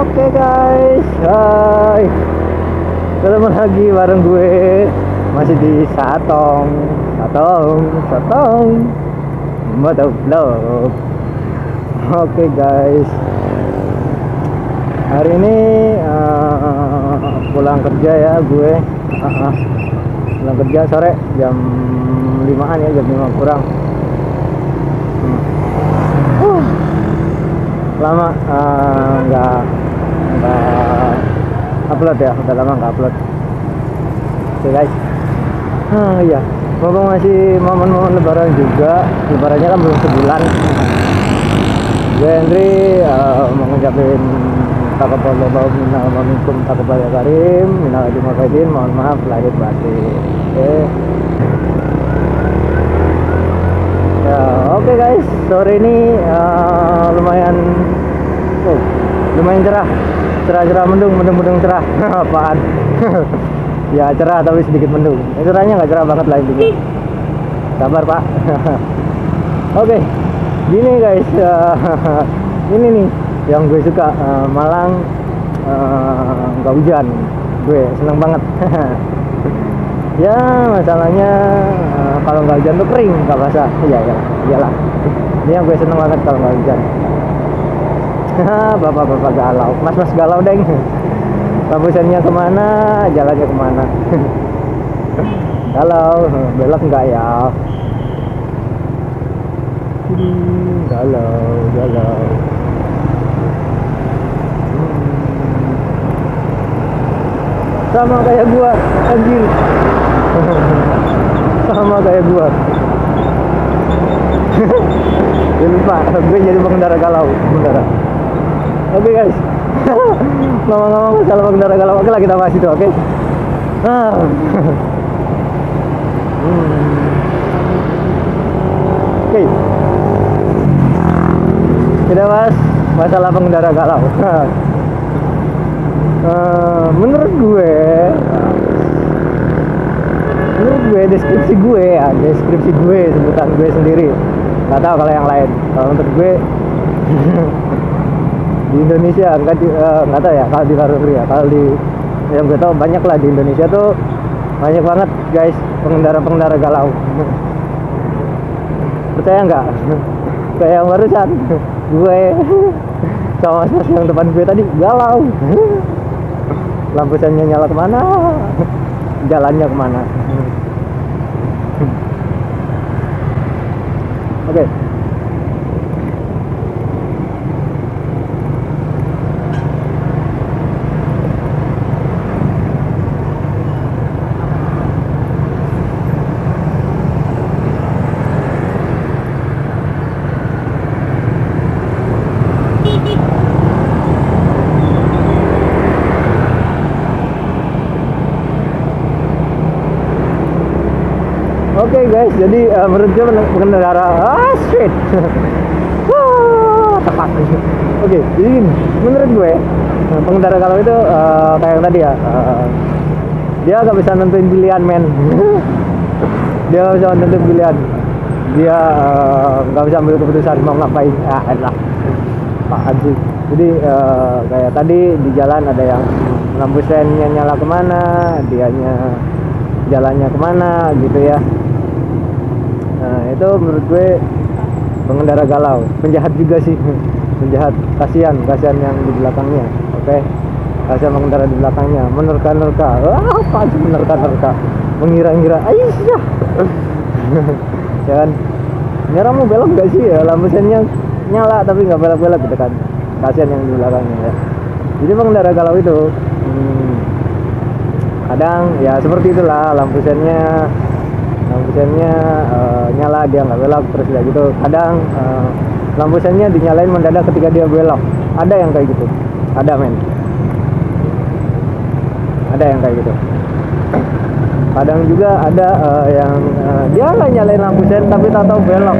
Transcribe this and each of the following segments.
Oke guys, hai. Ketemu lagi bareng gue. Masih di Satong Motovlog. Oke guys, hari ini pulang kerja ya gue. Pulang kerja sore jam 5-an ya, jam 5 kurang. Lama nggak upload ya, udah lama nggak upload. Oke guys, iya, ngomong masih momen-momen lebaran juga. Lebarannya kan belum sebulan. Gue Henry mau ngucapin taqabbalallahu minna wa minkum taqabbal karim, minal aidin wal faizin, mohon maaf lahir batin. Oke guys, sore ini lumayan cerah mendung cerah. Apaan? Ya cerah tapi sedikit mendung. Cerahnya nggak cerah banget lah intinya. Sabar pak. Oke, gini guys, ini nih yang gue suka. Malang nggak hujan, gue seneng banget. Ya masalahnya kalau nggak hujan tuh kering, nggak basah. Iyalah. Ini yang gue seneng banget kalau nggak hujan. Bapak-bapak galau, mas-mas galau deng. Lampusannya kemana, jalannya kemana? Galau, belok nggak ya? Galau. Sama kayak gua, anjir. Sama kayak gua. Ya lupa, gue jadi pengendara galau, pengendara. Oke guys, ngomong-ngomong masalah pengendara galau, oke lah kita bahas itu, oke? Oke, kita bahas masalah pengendara galau. Menurut gue deskripsi gue sebutan gue sendiri, nggak tahu kalau yang lain. Kalau menurut gue di Indonesia nggak tahu ya, kalau di luar negeri ya, kalau di yang gue tahu banyak lah di Indonesia tuh, banyak banget guys pengendara galau. Percaya nggak? Kayak yang barusan gue sama mas yang depan gue tadi galau. Lampusannya nyala kemana, jalannya kemana. Oke. Oke guys, jadi menurut gue pengendara tepat. Oke, jadi menurut gue pengendara galau itu kayak yang tadi ya, dia nggak bisa nentuin pilihan men. Dia nggak bisa nentuin pilihan, dia nggak bisa ambil keputusan mau ngapain. Lah apaan sih. Jadi kayak tadi di jalan ada yang lampu sennya nyala kemana, dianya jalannya kemana gitu ya. Nah itu menurut gue pengendara galau, penjahat juga sih. Penjahat, kasihan yang di belakangnya. Oke, kasihan pengendara di belakangnya, menerka-nerka. Apa sih menerka-nerka, mengira-ngira aisyah. Ya kan, nyara mau belok gak sih ya, lampu sennya nyala tapi nggak belok-belok gitu kan. Kasihan yang di belakangnya ya. Jadi pengendara galau itu kadang ya seperti itulah, lampu sennya nyala dia nggak belok, terus kayak gitu. Kadang lampu sennya dinyalain mendadak ketika dia belok. Ada yang kayak gitu, ada yang kayak gitu. Kadang juga ada yang dia nggak nyalain lampu sen tapi tahu belok.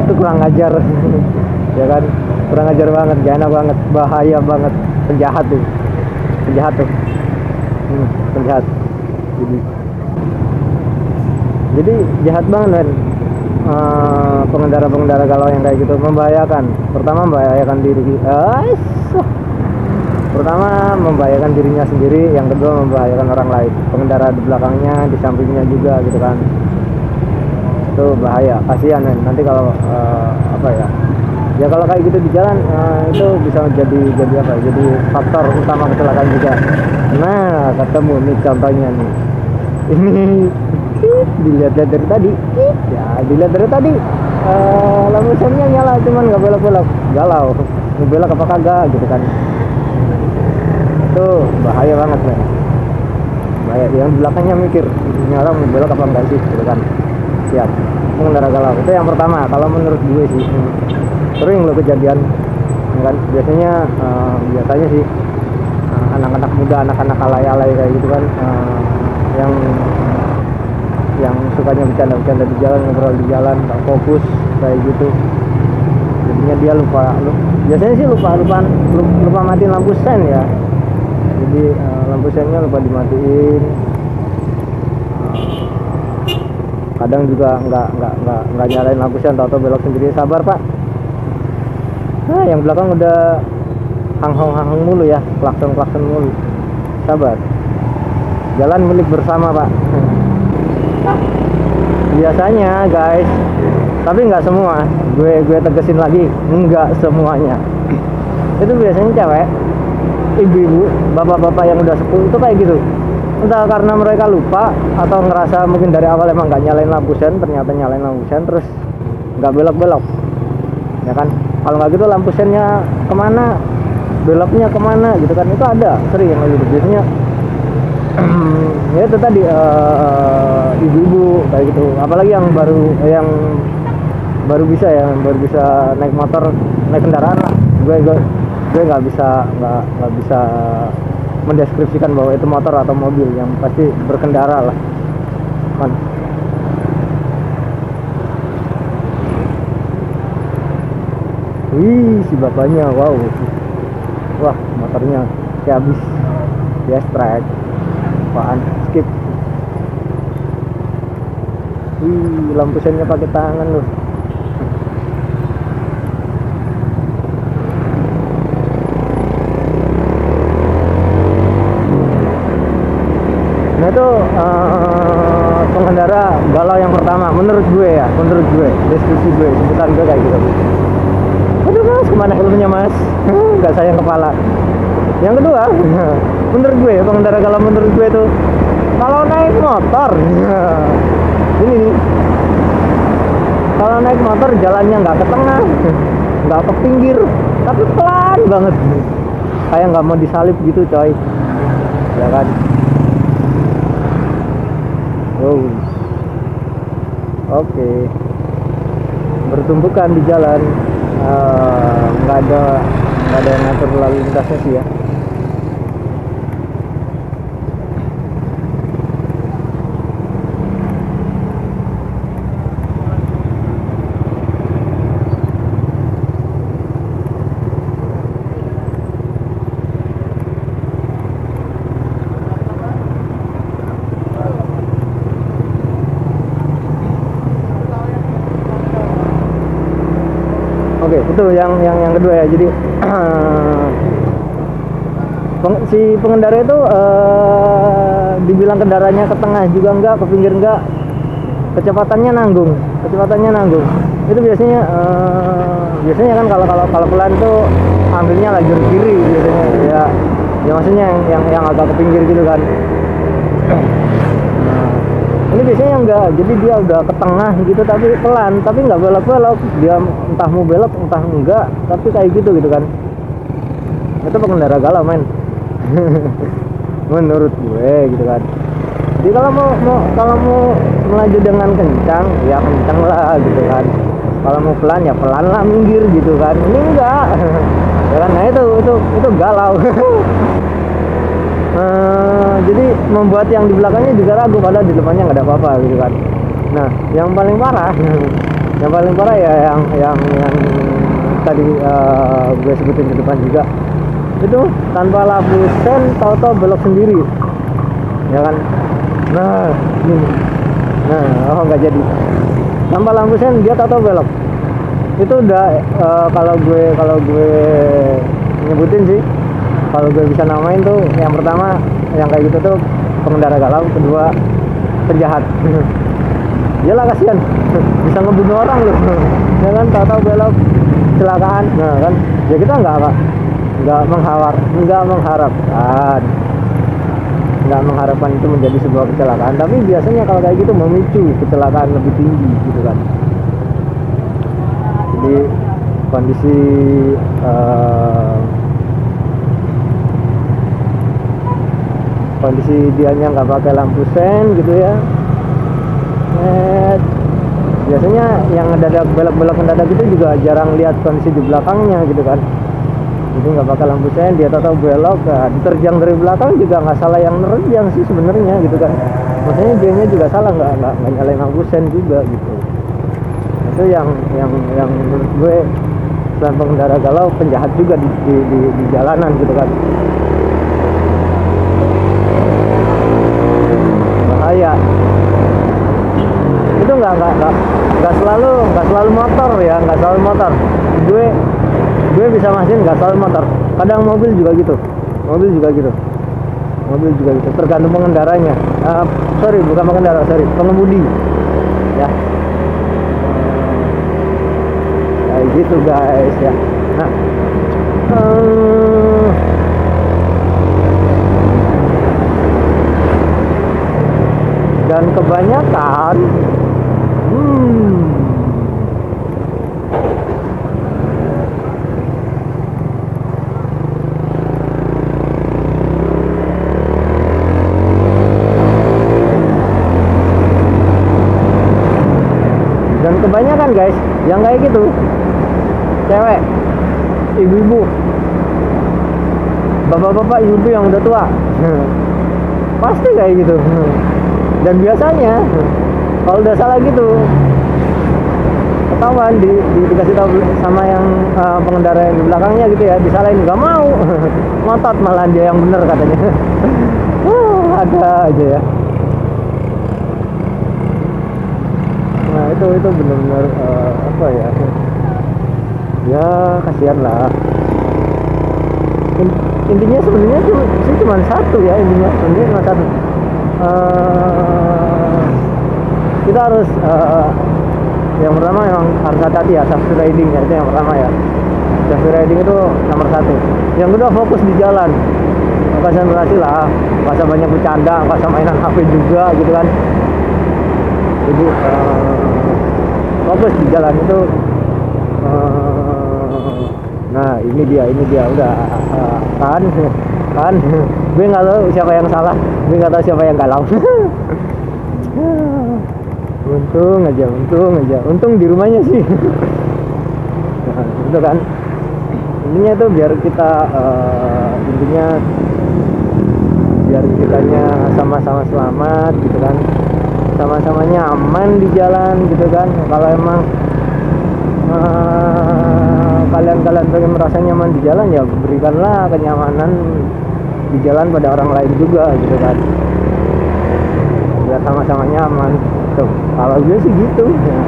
Itu kurang ajar. Ya kan, kurang ajar banget, gak enak banget, bahaya banget. Penjahat tuh penjahat. Jadi jahat banget kan pengendara galau yang kayak gitu. Membahayakan, pertama membahayakan diri Pertama membahayakan dirinya sendiri, yang kedua membahayakan orang lain, pengendara di belakangnya, di sampingnya juga gitu kan. Itu bahaya, kasihan men. Nanti kalau apa ya, ya kalau kayak gitu di jalan itu bisa jadi apa, jadi faktor utama kecelakaan juga. Nah ketemu nih contohnya nih, ini dilihat dari tadi, ya dilihat dari tadi lampu sennya nyala cuman nggak belok-belok, galau mau belok apa kagak gitu kan. Itu bahaya banget men, bahaya. Yang di belakangnya mikir ini orang mau belok apa enggak sih gitu kan. Siap, pengendara galau. Itu yang pertama kalau menurut gue sih. Sering lo kejadian kan, biasanya sih anak-anak muda, anak-anak alay-alay kayak gitu kan, yang sukanya bercanda-bercanda di jalan, ngobrol di jalan, nggak fokus kayak gitu. Jadinya dia biasanya sih lupa matiin lampu sen ya. Jadi lampu sennya lupa dimatiin. Kadang juga nggak nyalain lampu sen, atau belok sendiri. Sabar pak. Nah, yang belakang udah hanghong mulu ya, klakson mulu. Sabar. Jalan milik bersama pak. Biasanya guys, tapi nggak semua. Gue tegesin lagi, nggak semuanya. Itu biasanya cewek, ibu-ibu, bapak-bapak yang udah sepuh itu kayak gitu. Entah karena mereka lupa atau ngerasa mungkin dari awal emang nggak nyalain lampu sen, ternyata nyalain lampu sen terus nggak belok-belok, ya kan? Kalau nggak gitu lampu sennya kemana, beloknya kemana gitu kan. Itu ada sering yang gitu biasanya. Ya itu tadi ibu-ibu kayak gitu, apalagi yang baru bisa naik motor, naik kendaraan lah. Gue nggak bisa mendeskripsikan bahwa itu motor atau mobil, yang pasti berkendara lah kan. Wih, si bapaknya, wow, wah motornya kayak habis ya, strike, apaan, skip. Wih, lampu sennya pakai tangan loh. Nah itu pengendara galau yang pertama menurut gue, deskripsi gue, sebutan gue kayak gitu. Aduh mas, kemana helmnya mas? Nggak sayang kepala. Yang kedua, menurut gue pengendara galau menurut gue itu kalau naik motor, ini nih, kalau naik motor jalannya nggak ke tengah, nggak ke pinggir, tapi pelan banget, kayak nggak mau disalip gitu coy, ya kan? Oh, oke. Bertumpukan di jalan, nggak ada yang ngatur lalu lintasnya sih ya. Oke, itu yang kedua ya. Jadi si pengendara itu dibilang kendaraannya ke tengah juga enggak, ke pinggir enggak, kecepatannya nanggung. Itu biasanya kan kalau pelan tuh ambilnya lajur kiri biasanya ya. Ya maksudnya yang agak ke pinggir gitu kan. Ini biasanya enggak, jadi dia udah ke tengah gitu tapi pelan, tapi nggak belok-belok. Dia entah mau belok entah enggak, tapi kayak gitu kan. Itu pengendara galau men. Menurut gue gitu kan. Jadi kalau mau melaju dengan kencang ya kencang lah gitu kan. Kalau mau pelan ya pelan lah, minggir gitu kan. Ini enggak. Ya kan, nah itu galau. Jadi membuat yang di belakangnya juga ragu, padahal di depannya nggak ada apa-apa gitu kan. Nah yang paling parah ya yang tadi gue sebutin di depan juga, itu tanpa lampu sen tahu-tahu belok sendiri ya kan. Nah ini nggak jadi, tanpa lampu sen dia tahu-tahu belok. Itu udah kalau gue nyebutin sih kalau gue bisa namain tuh yang pertama yang kayak gitu tuh pengendara galau, kedua penjahat. Iyalah kasihan, bisa ngebunuh orang loh. Ya kan, tahu-tahu belok kecelakaan. Nah kan, ya kita nggak mengharapkan itu menjadi sebuah kecelakaan, tapi biasanya kalau kayak gitu memicu kecelakaan lebih tinggi gitu kan. Jadi kondisi kondisi dianya nggak pakai lampu sen gitu ya, biasanya yang mendadak belok-belok mendadak itu juga jarang lihat kondisi di belakangnya gitu kan. Jadi nggak pakai lampu sen, dia tahu belok, diterjang dari belakang juga nggak salah yang nerjang sih sebenarnya gitu kan. Maksudnya dianya juga salah, nggak nyalain lampu sen juga gitu. Itu yang menurut gue selain pengendara galau, penjahat juga di jalanan gitu kan. Bahaya. Itu nggak selalu motor ya, nggak selalu motor. Gue bisa mastiin nggak selalu motor. Kadang mobil juga gitu. Tergantung pengendaranya. Bukan pengendara, pengemudi. Ya. Kayak gitu guys ya. Nah, dan kebanyakan guys yang kayak gitu, cewek, ibu-ibu, bapak-bapak, ibu yang udah tua, pasti kayak gitu. Dan biasanya kalau udah salah gitu ketahuan, dikasih tahu sama yang pengendara yang di belakangnya gitu ya, disalahin, nggak mau. Ngotot malah dia yang bener katanya. Ada aja ya. Nah itu benar-benar apa ya, ya kasihan lah. Intinya sebenarnya cuma satu ya, kita harus yang pertama memang harus hati-hati ya, safety riding ya, itu yang pertama ya. Safety riding itu nomor satu. Yang kedua fokus di jalan, konsentrasi lah, nggak usah banyak bercanda, nggak usah mainan HP juga gitu kan. Jadi fokus di jalan itu. Nah ini dia udah kan gue nggak tahu siapa yang salah, gue nggak tahu siapa yang galau. untung di rumahnya sih. Nah, itu kan intinya tuh biar kitanya sama-sama selamat gitu kan, sama-sama nyaman di jalan gitu kan. Kalau emang kalian pengen merasa nyaman di jalan, ya berikanlah kenyamanan di jalan pada orang lain juga gitu kan, biar sama-sama nyaman tuh. Kalau gue sih gitu ya.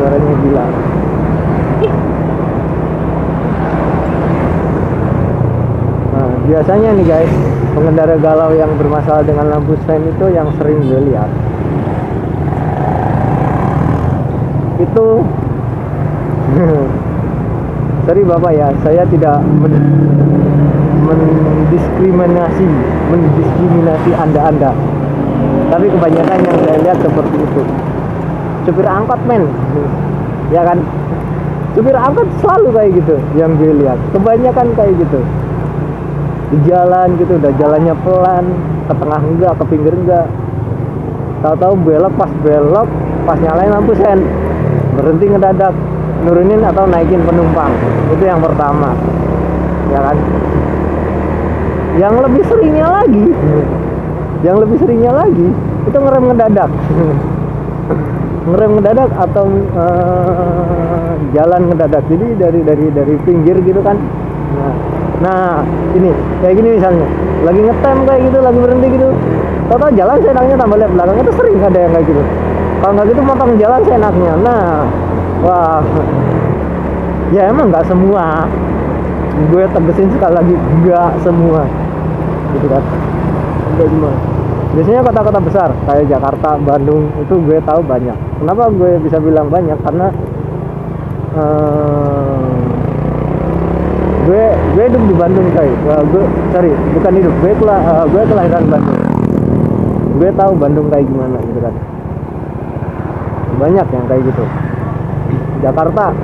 Suaranya gila. Nah, biasanya nih guys, pengendara galau yang bermasalah dengan lampu sen itu yang sering gue lihat itu sorry bapak ya, saya tidak mendiskriminasi anda, tapi kebanyakan yang saya lihat seperti itu. Supir angkot men, ya kan, supir angkot selalu kayak gitu yang gue lihat, kebanyakan kayak gitu di jalan gitu. Udah jalannya pelan, ke tengah enggak, ke pinggir enggak, tahu-tahu belok pas nyalain lampu sen, berhenti ngedadak, nurunin atau naikin penumpang. Itu yang pertama ya kan. Yang lebih seringnya lagi itu ngerem ngedadak. ngerem ngedadak atau jalan ngedadak. Jadi dari pinggir gitu kan. Nah ini kayak gini misalnya lagi ngetem kayak gitu, lagi berhenti gitu, tau jalan seenaknya tambah lihat belakang, itu sering ada yang kayak gitu. Kalau nggak gitu motong jalan seenaknya. Nah wah, ya emang nggak semua, gue tegesin sekali lagi, nggak semua gitu kan, nggak semua. Biasanya kota-kota besar kayak Jakarta, Bandung itu gue tahu banyak. Kenapa gue bisa bilang banyak? Karena gue hidup di Bandung kayak bukan hidup, gue kelahiran Bandung. Gue tahu Bandung kayak gimana gitu kan. Banyak yang kayak gitu. Jakarta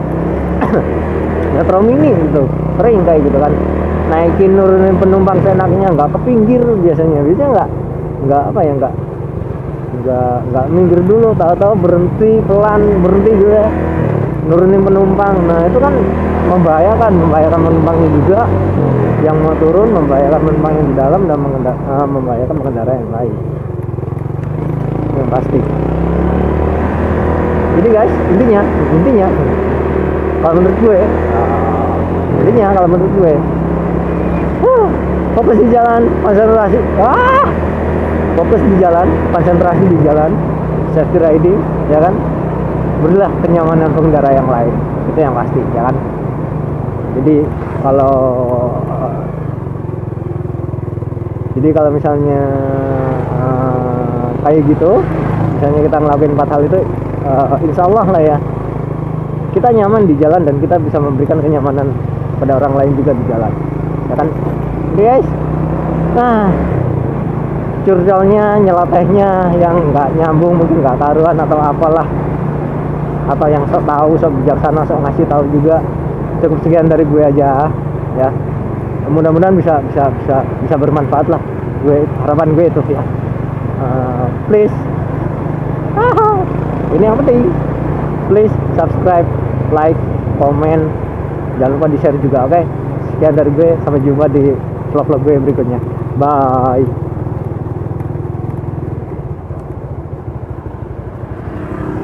Metro Mini gitu sering kayak gitu kan, naikin nurunin penumpang seenaknya, nggak ke pinggir biasanya nggak apa ya, nggak minggir dulu, tahu-tahu berhenti juga nurunin penumpang. Nah itu kan membahayakan penumpangnya juga yang mau turun, membahayakan penumpang yang di dalam, dan membahayakan pengendara yang lain yang pasti. Jadi guys, intinya kalau menurut gue fokus di jalan, konsentrasi di jalan, safety riding, ya kan, berilah kenyamanan pengendara yang lain, itu yang pasti, ya kan. Jadi kalau misalnya kayak gitu, misalnya kita ngelakuin 4 hal itu, insya Allah lah ya, kita nyaman di jalan dan kita bisa memberikan kenyamanan pada orang lain juga di jalan, ya kan. Oke guys, nah curcolnya, nyelotehnya yang nggak nyambung, mungkin nggak karuan atau apalah, atau yang sok tahu, sok bijaksana, sok ngasih tahu juga, cukup sekian dari gue aja ya. Mudah-mudahan bisa bermanfaat lah, harapan gue itu ya. Please ini yang penting, please subscribe, like, komen, jangan lupa di share juga, oke? Sekian dari gue, sampai jumpa di vlog-vlog gue berikutnya, bye.